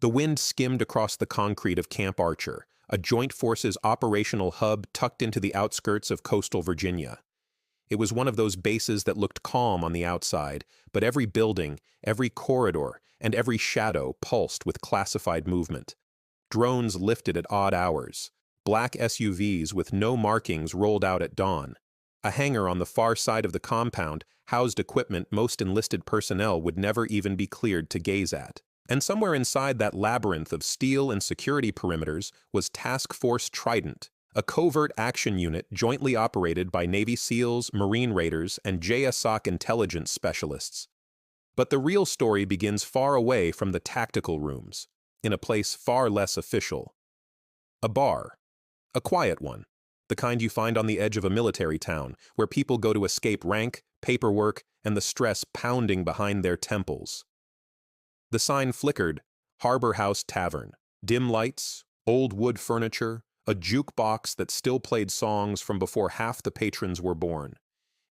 The wind skimmed across the concrete of Camp Archer, a joint forces operational hub tucked into the outskirts of coastal Virginia. It was one of those bases that looked calm on the outside, but every building, every corridor, and every shadow pulsed with classified movement. Drones lifted at odd hours. Black SUVs with no markings rolled out at dawn. A hangar on the far side of the compound housed equipment most enlisted personnel would never even be cleared to gaze at. And somewhere inside that labyrinth of steel and security perimeters was Task Force Trident, a covert action unit jointly operated by Navy SEALs, Marine Raiders, and JSOC intelligence specialists. But the real story begins far away from the tactical rooms, in a place far less official. A bar. A quiet one. The kind you find on the edge of a military town, where people go to escape rank, paperwork, and the stress pounding behind their temples. The sign flickered, Harbor House Tavern. Dim lights, old wood furniture, a jukebox that still played songs from before half the patrons were born.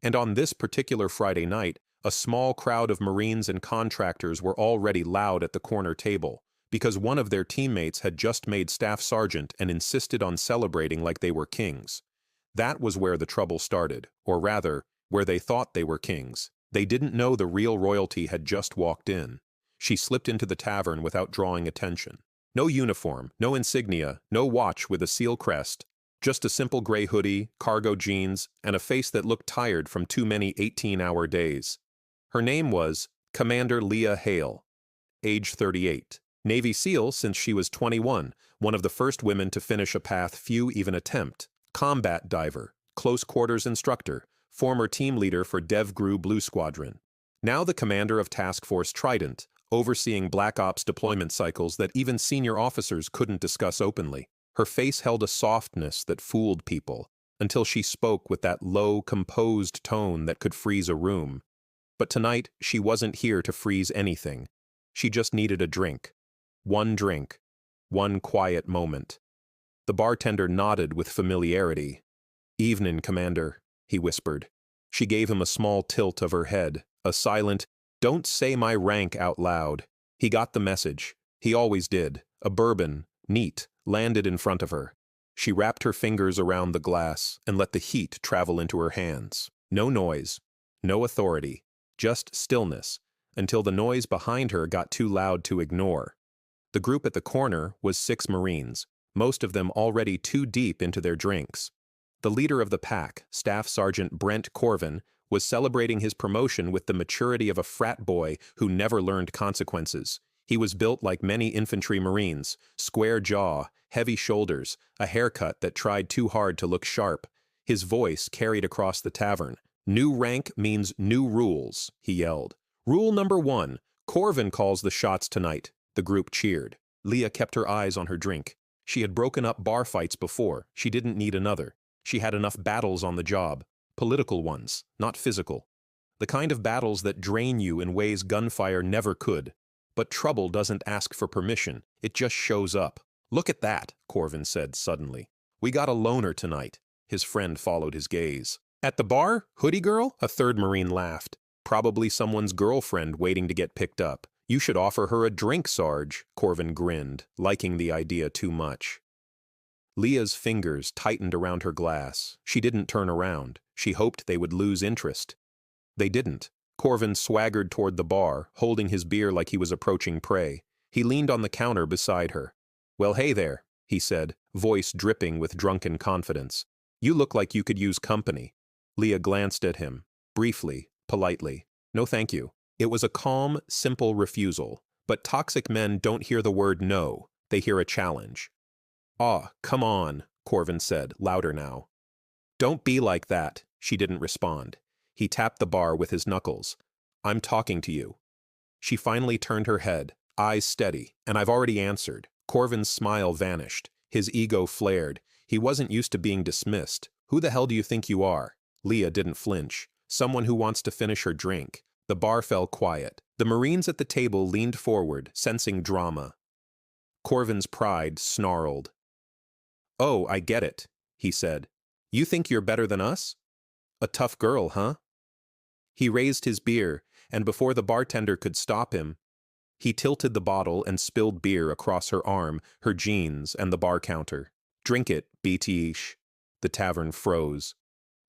And on this particular Friday night, a small crowd of Marines and contractors were already loud at the corner table, because one of their teammates had just made staff sergeant and insisted on celebrating like they were kings. That was where the trouble started, or rather, where they thought they were kings. They didn't know the real royalty had just walked in. She slipped into the tavern without drawing attention. No uniform, no insignia, no watch with a seal crest, just a simple gray hoodie, cargo jeans, and a face that looked tired from too many 18-hour days. Her name was Commander Leah Hale, age 38. Navy SEAL since she was 21, one of the first women to finish a path few even attempt. Combat diver, close quarters instructor, former team leader for DevGru Blue Squadron. Now the commander of Task Force Trident, overseeing Black Ops deployment cycles that even senior officers couldn't discuss openly. Her face held a softness that fooled people, until she spoke with that low, composed tone that could freeze a room. But tonight, she wasn't here to freeze anything. She just needed a drink. One drink. One quiet moment. The bartender nodded with familiarity. "Evening, Commander," he whispered. She gave him a small tilt of her head, a silent, "Don't say my rank out loud." He got the message. He always did. A bourbon, neat, landed in front of her. She wrapped her fingers around the glass and let the heat travel into her hands. No noise, no authority, just stillness, until the noise behind her got too loud to ignore. The group at the corner was 6 Marines, most of them already too deep into their drinks. The leader of the pack, Staff Sergeant Brent Corvin, was celebrating his promotion with the maturity of a frat boy who never learned consequences. He was built like many infantry Marines, square jaw, heavy shoulders, a haircut that tried too hard to look sharp. His voice carried across the tavern. "New rank means new rules," he yelled. "Rule number 1, Corvin calls the shots tonight." The group cheered. Leah kept her eyes on her drink. She had broken up bar fights before. She didn't need another. She had enough battles on the job. Political ones, not physical. The kind of battles that drain you in ways gunfire never could. But trouble doesn't ask for permission, it just shows up. "Look at that," Corvin said suddenly. "We got a loner tonight." His friend followed his gaze. "At the bar? Hoodie girl?" A third Marine laughed. "Probably someone's girlfriend waiting to get picked up. You should offer her a drink, Sarge," Corvin grinned, liking the idea too much. Leah's fingers tightened around her glass. She didn't turn around. She hoped they would lose interest. They didn't. Corvin swaggered toward the bar, holding his beer like he was approaching prey. He leaned on the counter beside her. "Well, hey there," he said, voice dripping with drunken confidence. "You look like you could use company." Leah glanced at him, briefly, politely. "No thank you." It was a calm, simple refusal. But toxic men don't hear the word no. They hear a challenge. "Aw, come on," Corvin said, louder now. "Don't be like that." She didn't respond. He tapped the bar with his knuckles. "I'm talking to you." She finally turned her head, eyes steady, and "I've already answered." Corvin's smile vanished. His ego flared. He wasn't used to being dismissed. "Who the hell do you think you are?" Leah didn't flinch. "Someone who wants to finish her drink." The bar fell quiet. The Marines at the table leaned forward, sensing drama. Corvin's pride snarled. "Oh, I get it," he said. "You think you're better than us? A tough girl, huh?" He raised his beer, and before the bartender could stop him, He tilted the bottle and spilled beer across her arm, her jeans, and the bar counter. "Drink it, BTish." The tavern froze.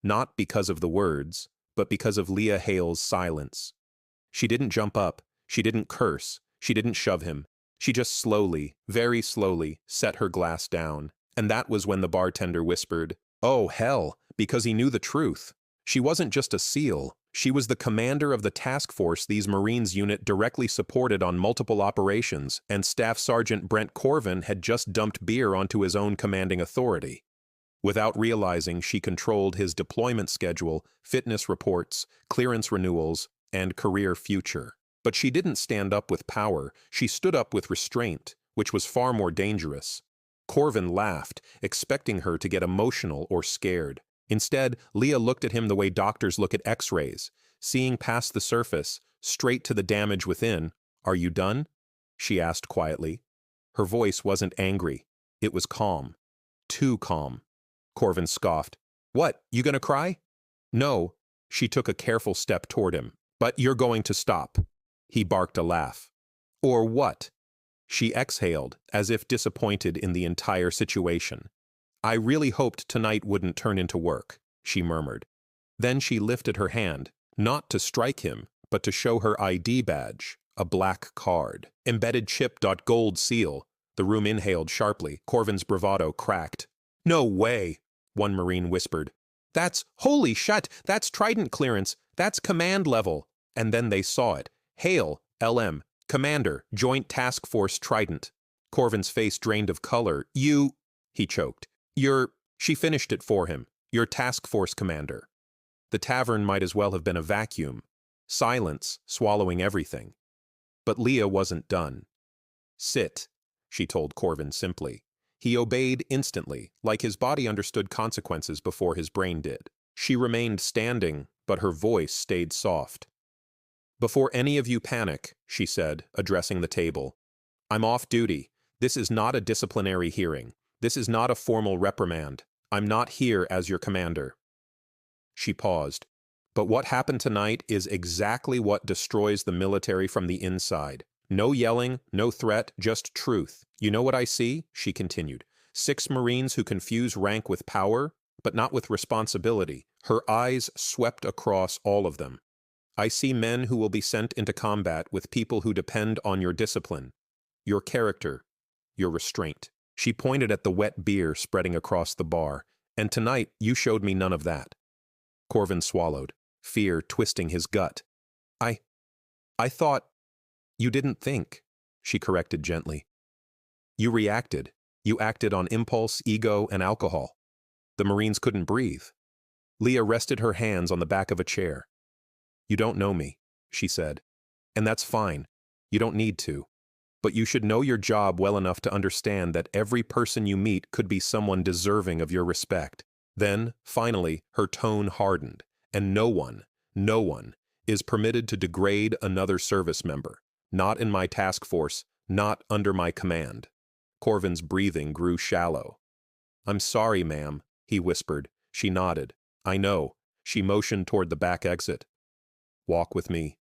Not because of the words, but because of Leah Hale's silence. She didn't jump up, she didn't curse, she didn't shove him. She just slowly, very slowly, set her glass down. And that was when the bartender whispered, "Oh, hell," because he knew the truth. She wasn't just a SEAL. She was the commander of the task force these Marines unit directly supported on multiple operations, and Staff Sergeant Brent Corvin had just dumped beer onto his own commanding authority. Without realizing, she controlled his deployment schedule, fitness reports, clearance renewals, and career future. But she didn't stand up with power, she stood up with restraint, which was far more dangerous. Corvin laughed, expecting her to get emotional or scared. Instead, Leah looked at him the way doctors look at X-rays, seeing past the surface, straight to the damage within. "Are you done?" she asked quietly. Her voice wasn't angry. It was calm. Too calm. Corvin scoffed. "What, you gonna cry?" "No." She took a careful step toward him. "But you're going to stop." He barked a laugh. "Or what?" She exhaled, as if disappointed in the entire situation. "I really hoped tonight wouldn't turn into work," she murmured. Then she lifted her hand, not to strike him, but to show her ID badge, a black card. Embedded chip.gold seal. The room inhaled sharply. Corvin's bravado cracked. "No way," one Marine whispered. Holy shit, that's Trident clearance. That's command level." And then they saw it. "Hale, LM, Commander, Joint Task Force Trident." Corvin's face drained of color. "You," he choked. She finished it for him. "Your task force commander." The tavern might as well have been a vacuum. Silence, swallowing everything. But Leah wasn't done. "Sit," she told Corvin simply. He obeyed instantly, like his body understood consequences before his brain did. She remained standing, but her voice stayed soft. "Before any of you panic," she said, addressing the table, "I'm off duty. This is not a disciplinary hearing. This is not a formal reprimand. I'm not here as your commander." She paused. "But what happened tonight is exactly what destroys the military from the inside. No yelling, no threat, just truth. You know what I see?" she continued. 6 Marines who confuse rank with power, but not with responsibility." Her eyes swept across all of them. "I see men who will be sent into combat with people who depend on your discipline, your character, your restraint." She pointed at the wet beer spreading across the bar. "And tonight, you showed me none of that." Corvin swallowed, fear twisting his gut. I thought—" "You didn't think," she corrected gently. "You reacted. You acted on impulse, ego, and alcohol. The Marines couldn't breathe." Leah rested her hands on the back of a chair. "You don't know me," she said. "And that's fine. You don't need to. But you should know your job well enough to understand that every person you meet could be someone deserving of your respect." Then, finally, her tone hardened, "And no one is permitted to degrade another service member. Not in my task force, not under my command." Corvin's breathing grew shallow. "I'm sorry, ma'am," he whispered. She nodded. "I know." She motioned toward the back exit. "Walk with me."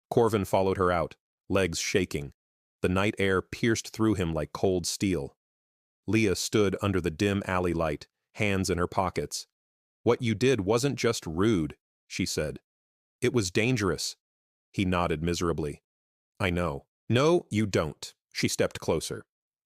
Corvin followed her out, legs shaking. The night air pierced through him like cold steel. Leah stood under the dim alley light, hands in her pockets. "What you did wasn't just rude," she said. "It was dangerous." He nodded miserably. "I know." "No, you don't." She stepped closer.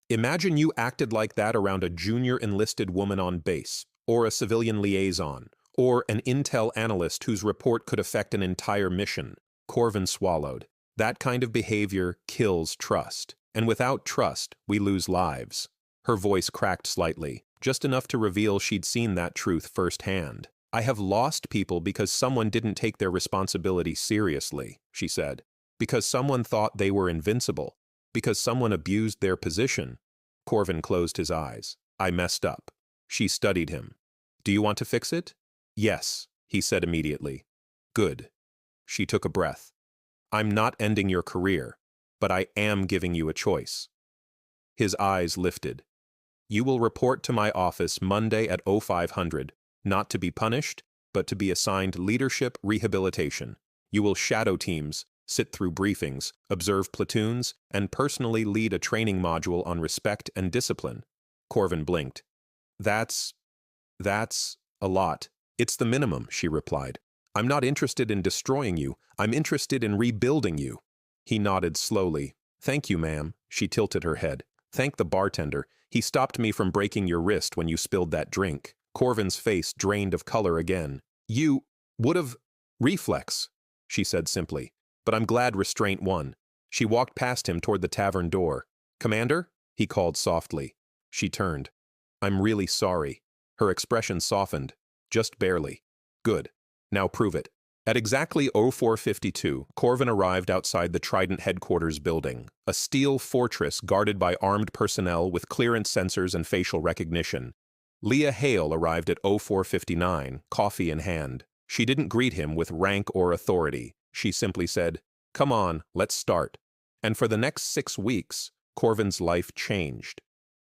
"Imagine you acted like that around a junior enlisted woman on base, or a civilian liaison, or an intel analyst whose report could affect an entire mission." Corvin swallowed. "That kind of behavior kills trust. And without trust, we lose lives." Her voice cracked slightly, just enough to reveal she'd seen that truth firsthand. "I have lost people because someone didn't take their responsibility seriously," she said. "Because someone thought they were invincible. Because someone abused their position." Corvin closed his eyes. "I messed up." She studied him. "Do you want to fix it?" "Yes," he said immediately. "Good." She took a breath. "I'm not ending your career, but I am giving you a choice." His eyes lifted. "You will report to my office Monday at 0500, not to be punished, but to be assigned leadership rehabilitation. You will shadow teams, sit through briefings, observe platoons, and personally lead a training module on respect and discipline. Corvin blinked. That's a lot. It's the minimum, she replied. I'm not interested in destroying you. I'm interested in rebuilding you. He nodded slowly. Thank you, ma'am. She tilted her head. Thank the bartender. He stopped me from breaking your wrist when you spilled that drink. Corvin's face drained of color again. You would have... Reflex, she said simply. But I'm glad restraint won. She walked past him toward the tavern door. Commander? He called softly. She turned. I'm really sorry. Her expression softened. Just barely. Good. Now prove it. At exactly 04:52, Corvin arrived outside the Trident headquarters building, a steel fortress guarded by armed personnel with clearance sensors and facial recognition. Leah Hale arrived at 04:59, coffee in hand. She didn't greet him with rank or authority. She simply said, "Come on, let's start." And for the next 6 weeks, Corvin's life changed.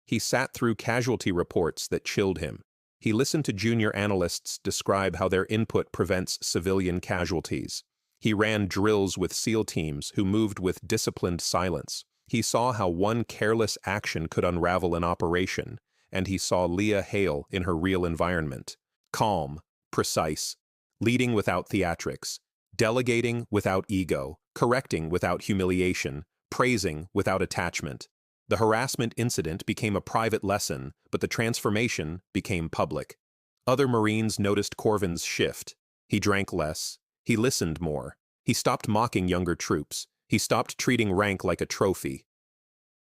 He sat through casualty reports that chilled him. He listened to junior analysts describe how their input prevents civilian casualties. He ran drills with SEAL teams who moved with disciplined silence. He saw how one careless action could unravel an operation, and he saw Leah Hale in her real environment. Calm, precise, leading without theatrics, delegating without ego, correcting without humiliation, praising without attachment. The harassment incident became a private lesson, but the transformation became public. Other Marines noticed Corvin's shift. He drank less. He listened more. He stopped mocking younger troops. He stopped treating rank like a trophy.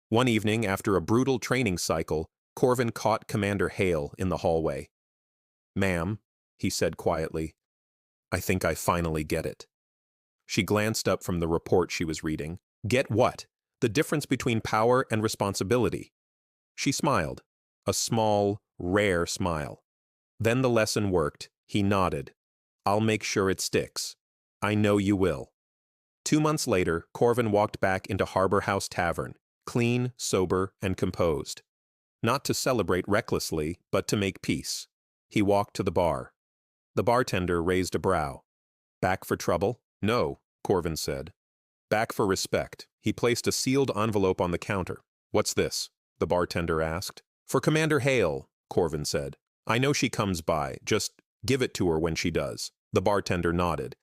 One evening, after a brutal training cycle, Corvin caught Commander Hale in the hallway. "Ma'am," he said quietly, "I think I finally get it." She glanced up from the report she was reading. Get what? The difference between power and responsibility. She smiled, a small, rare smile. Then the lesson worked. He nodded. I'll make sure it sticks. I know you will. 2 months later, Corvin walked back into Harbor House Tavern, clean, sober, and composed. Not to celebrate recklessly, but to make peace. He walked to the bar. The bartender raised a brow. Back for trouble? No, Corvin said. Back for respect. He placed a sealed envelope on the counter. What's this? The bartender asked. For Commander Hale, Corvin said. I know she comes by. Just give it to her when she does. The bartender nodded.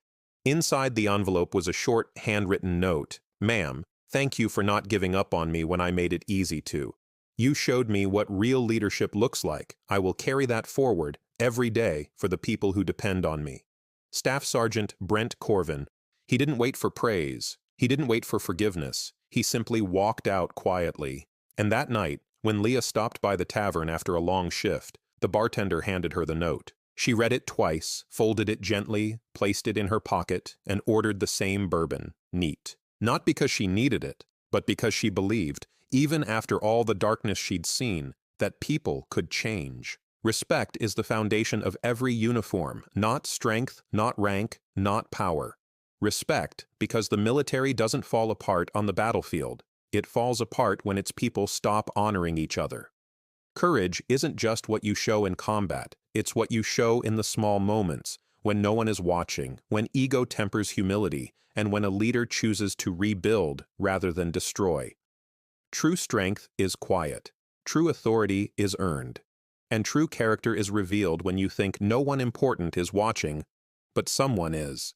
Inside the envelope was a short, handwritten note. Ma'am, thank you for not giving up on me when I made it easy to. You showed me what real leadership looks like. I will carry that forward every day for the people who depend on me. Staff Sergeant Brent Corvin. He didn't wait for praise. He didn't wait for forgiveness. He simply walked out quietly. And that night, when Leah stopped by the tavern after a long shift, the bartender handed her the note. She read it twice, folded it gently, placed it in her pocket, and ordered the same bourbon, neat. Not because she needed it, but because she believed, even after all the darkness she'd seen, that people could change. Respect is the foundation of every uniform, not strength, not rank, not power. Respect, because the military doesn't fall apart on the battlefield. It falls apart when its people stop honoring each other. Courage isn't just what you show in combat. It's what you show in the small moments, when no one is watching, when ego tempers humility, and when a leader chooses to rebuild rather than destroy. True strength is quiet. True authority is earned. And true character is revealed when you think no one important is watching, but someone is.